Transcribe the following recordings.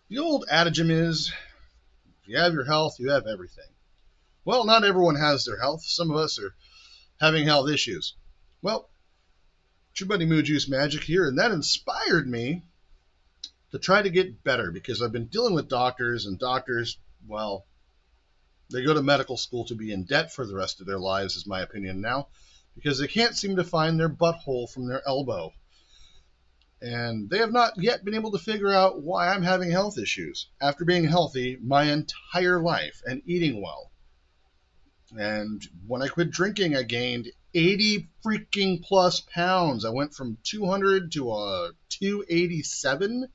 The old adage is, if you have your health, you have everything. Well, not everyone has their health. Some of us are having health issues. Well, it's your buddy Moo Juice Magic here, and that inspired me to try to get better because I've been dealing with doctors, and doctors, well, they go to medical school to be in debt for the rest of their lives, is my opinion now, because they can't seem to find their butthole from their elbow. And they have not yet been able to figure out why I'm having health issues after being healthy my entire life and eating well. And when I quit drinking, I gained 80 freaking plus pounds. I went from 200 to 287,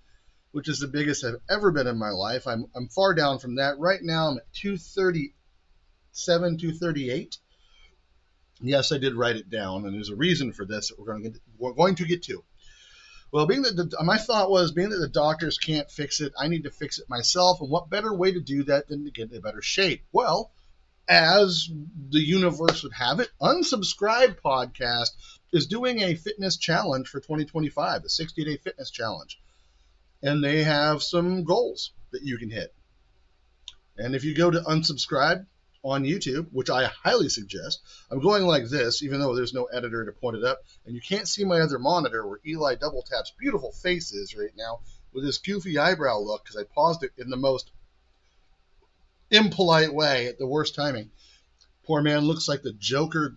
which is the biggest I've ever been in my life. I'm far down from that. Right now, I'm at 237, 238. Yes, I did write it down, and there's a reason for this that we're going to get to. Well, my thought was, being that the doctors can't fix it, I need to fix it myself. And what better way to do that than to get in better shape? Well, as the universe would have it, Unsubscribe Podcast is doing a fitness challenge for 2025, the 60-day fitness challenge. And they have some goals that you can hit. And if you go to Unsubscribe on YouTube, which I highly suggest, I'm going like this, even though there's no editor to point it up, and you can't see my other monitor where Eli double taps beautiful faces right now with his goofy eyebrow look because I paused it in the most impolite way at the worst timing. Poor man looks like the Joker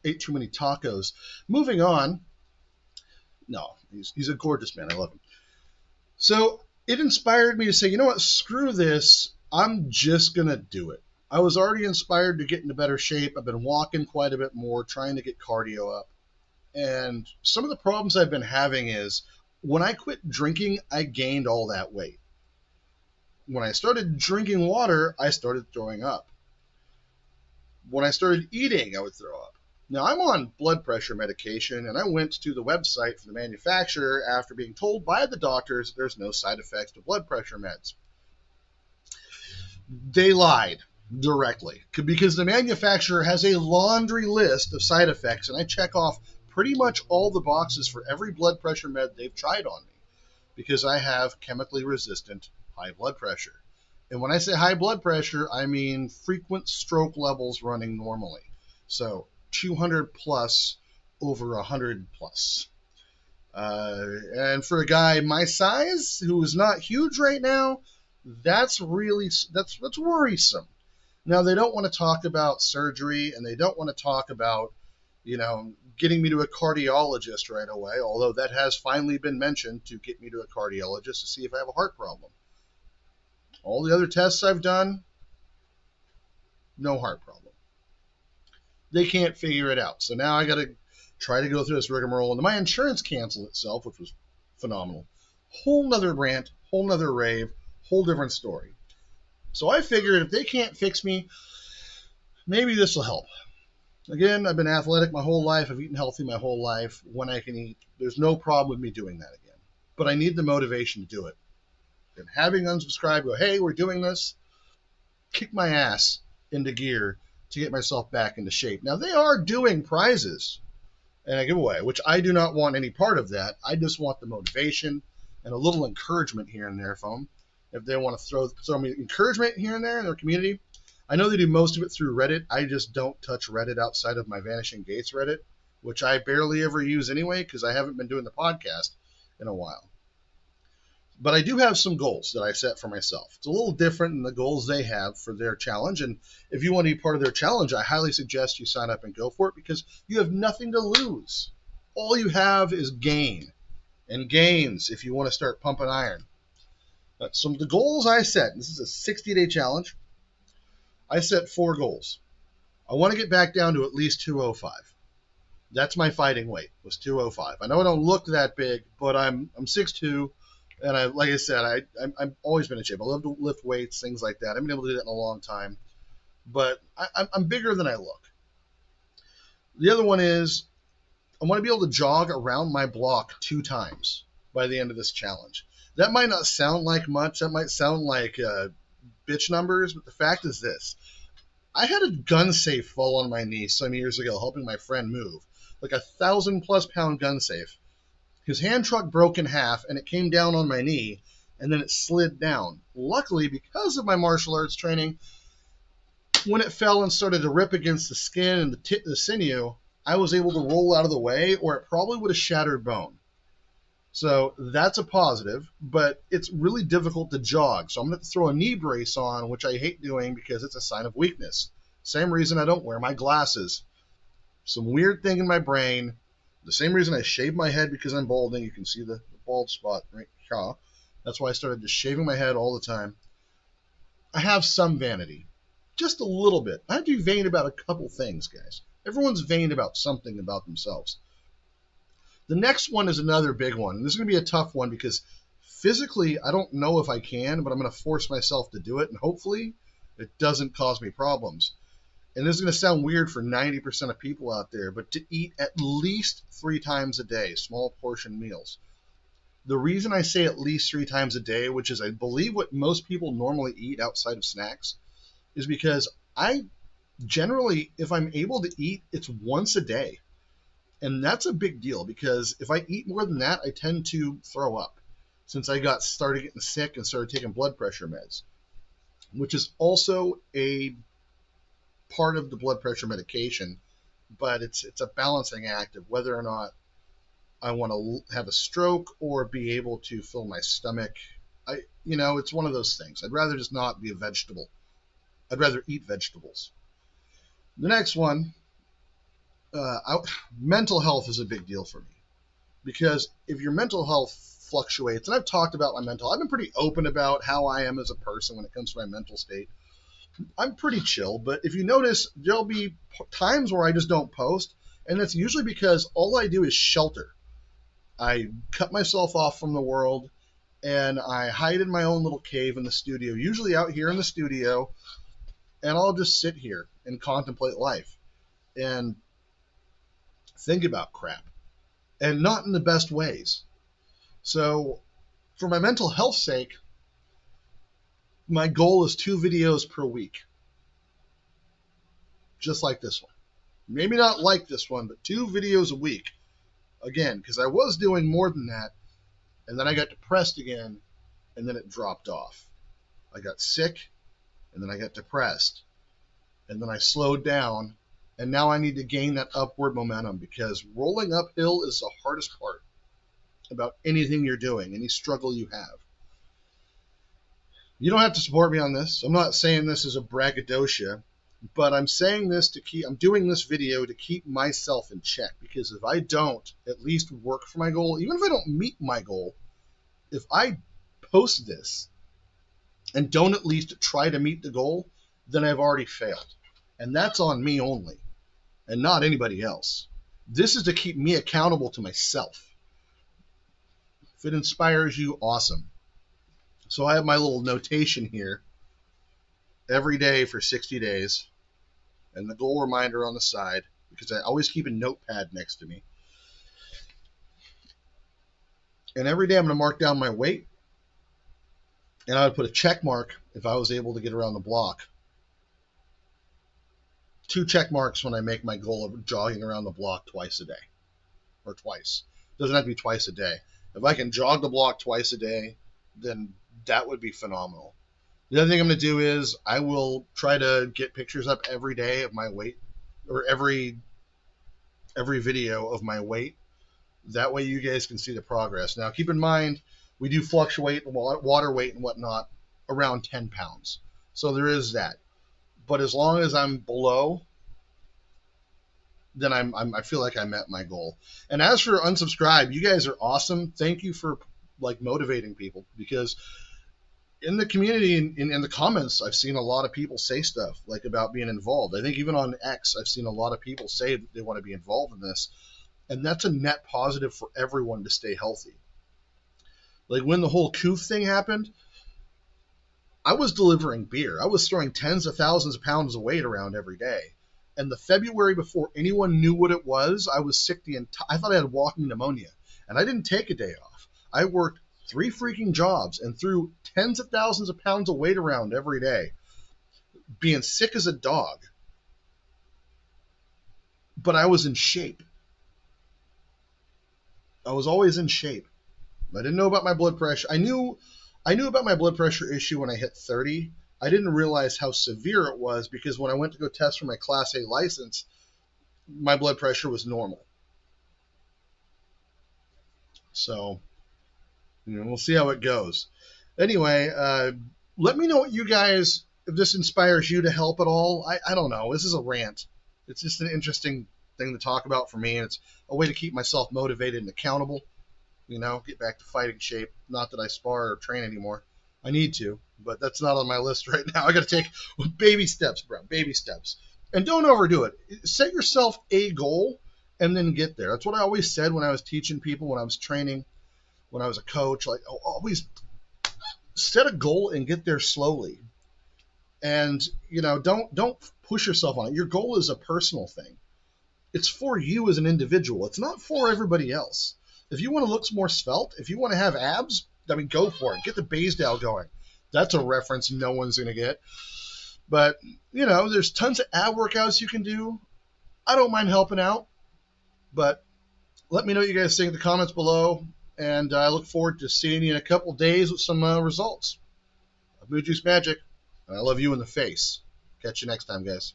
ate too many tacos. Moving on. No, he's a gorgeous man. I love him. So it inspired me to say, you know what, screw this. I'm just going to do it. I was already inspired to get into better shape. I've been walking quite a bit more, trying to get cardio up. And some of the problems I've been having is when I quit drinking, I gained all that weight. When I started drinking water, I started throwing up. When I started eating, I would throw up. Now, I'm on blood pressure medication, and I went to the website for the manufacturer after being told by the doctors there's no side effects to blood pressure meds. They lied directly because the manufacturer has a laundry list of side effects, and I check off pretty much all the boxes for every blood pressure med they've tried on me because I have chemically resistant high blood pressure. And when I say high blood pressure, I mean frequent stroke levels running normally. So 200 plus over 100 plus. And for a guy my size who is not huge right now, that's worrisome. Now, they don't want to talk about surgery, and they don't want to talk about, getting me to a cardiologist right away, although that has finally been mentioned to get me to a cardiologist to see if I have a heart problem. All the other tests I've done, no heart problem. They can't figure it out. So now I got to try to go through this rigmarole, and my insurance canceled itself, which was phenomenal. Whole nother rant, whole nother rave, whole different story. So I figured if they can't fix me, maybe this will help. Again, I've been athletic my whole life. I've eaten healthy my whole life. When I can eat, there's no problem with me doing that again. But I need the motivation to do it. And having Unsubscribe go, hey, we're doing this, kick my ass into gear to get myself back into shape. Now, they are doing prizes and a giveaway, which I do not want any part of that. I just want the motivation and a little encouragement here and there from them. If they want to throw me encouragement here and there in their community. I know they do most of it through Reddit. I just don't touch Reddit outside of my Vanishing Gates Reddit, which I barely ever use anyway because I haven't been doing the podcast in a while. But I do have some goals that I set for myself. It's a little different than the goals they have for their challenge. And if you want to be part of their challenge, I highly suggest you sign up and go for it because you have nothing to lose. All you have is gain and gains if you want to start pumping iron. Some of the goals I set, this is a 60-day challenge, I set 4 goals. I want to get back down to at least 205. That's my fighting weight, was 205. I know I don't look that big, but I'm 6'2", and like I said, I've always been in shape. I love to lift weights, things like that. I haven't been able to do that in a long time, but I'm bigger than I look. The other one is I want to be able to jog around my block 2 times by the end of this challenge. That might not sound like much. That might sound like bitch numbers, but the fact is this. I had a gun safe fall on my knee some years ago helping my friend move. Like a 1,000+ pound gun safe. His hand truck broke in half, and it came down on my knee, and then it slid down. Luckily, because of my martial arts training, when it fell and started to rip against the skin and the sinew, I was able to roll out of the way, or it probably would have shattered bone. So that's a positive, but it's really difficult to jog. So I'm going to throw a knee brace on, which I hate doing because it's a sign of weakness. Same reason I don't wear my glasses. Some weird thing in my brain. The same reason I shave my head because I'm balding. You can see the bald spot right here. That's why I started just shaving my head all the time. I have some vanity. Just a little bit. I have to be vain about a couple things, guys. Everyone's vain about something about themselves. The next one is another big one. And this is going to be a tough one because physically, I don't know if I can, but I'm going to force myself to do it. And hopefully, it doesn't cause me problems. And this is going to sound weird for 90% of people out there, but to eat at least 3 times a day, small portion meals. The reason I say at least 3 times a day, which is I believe what most people normally eat outside of snacks, is because I generally, if I'm able to eat, it's once a day. And that's a big deal because if I eat more than that, I tend to throw up since I started getting sick and started taking blood pressure meds, which is also a part of the blood pressure medication, but it's a balancing act of whether or not I want to have a stroke or be able to fill my stomach. It's one of those things. I'd rather just not be a vegetable. I'd rather eat vegetables. The next one, mental health is a big deal for me because if your mental health fluctuates, and I've talked about my mental, I've been pretty open about how I am as a person when it comes to my mental state. I'm pretty chill, but if you notice, there'll be times where I just don't post, and that's usually because all I do is shelter. I cut myself off from the world, and I hide in my own little cave in the studio, usually out here in the studio, and I'll just sit here and contemplate life and think about crap, and not in the best ways. So, for my mental health sake, my goal is 2 videos per week. Just like this one. Maybe not like this one, but 2 videos a week. Again, because I was doing more than that, and then I got depressed again, and then it dropped off. I got sick, and then I got depressed, and then I slowed down, and now I need to gain that upward momentum because rolling uphill is the hardest part about anything you're doing, any struggle you have. You don't have to support me on this. I'm not saying this as a braggadocio, but I'm saying this I'm doing this video to keep myself in check because if I don't at least work for my goal, even if I don't meet my goal, if I post this and don't at least try to meet the goal, then I've already failed. And that's on me only and not anybody else. This is to keep me accountable to myself. If it inspires you, awesome. So I have my little notation here every day for 60 days and the goal reminder on the side because I always keep a notepad next to me. And every day I'm going to mark down my weight and I would put a check mark if I was able to get around the block. 2 check marks when I make my goal of jogging around the block twice a day or twice. It doesn't have to be twice a day. If I can jog the block twice a day, then that would be phenomenal. The other thing I'm going to do is I will try to get pictures up every day of my weight or every video of my weight. That way you guys can see the progress. Now, keep in mind, we do fluctuate water weight and whatnot around 10 pounds. So there is that. But as long as I'm below, then I feel like I met my goal. And as for unsubscribe, you guys are awesome. Thank you for motivating people because in the community and in the comments, I've seen a lot of people say stuff about being involved. I think even on X, I've seen a lot of people say that they want to be involved in this. And that's a net positive for everyone to stay healthy. When the whole Koof thing happened, I was delivering beer. I was throwing tens of thousands of pounds of weight around every day. And the February before anyone knew what it was, I was sick I thought I had walking pneumonia. And I didn't take a day off. I worked 3 freaking jobs and threw tens of thousands of pounds of weight around every day, being sick as a dog. But I was in shape. I was always in shape. I didn't know about my blood pressure. I I knew about my blood pressure issue when I hit 30. I didn't realize how severe it was because when I went to go test for my Class A license, my blood pressure was normal. So, we'll see how it goes. Anyway, let me know what you guys, if this inspires you to help at all. I don't know. This is a rant. It's just an interesting thing to talk about for me, and it's a way to keep myself motivated and accountable. Get back to fighting shape. Not that I spar or train anymore. I need to, but that's not on my list right now. I got to take baby steps, bro. Baby steps. And don't overdo it. Set yourself a goal and then get there. That's what I always said when I was teaching people, when I was training, when I was a coach. Like, always set a goal and get there slowly. And, don't push yourself on it. Your goal is a personal thing. It's for you as an individual. It's not for everybody else. If you want to look more svelte, if you want to have abs, go for it. Get the Baysdale going. That's a reference no one's going to get. But, there's tons of ab workouts you can do. I don't mind helping out. But let me know what you guys think in the comments below. And I look forward to seeing you in a couple days with some results. Mood Juice Magic. And I love you in the face. Catch you next time, guys.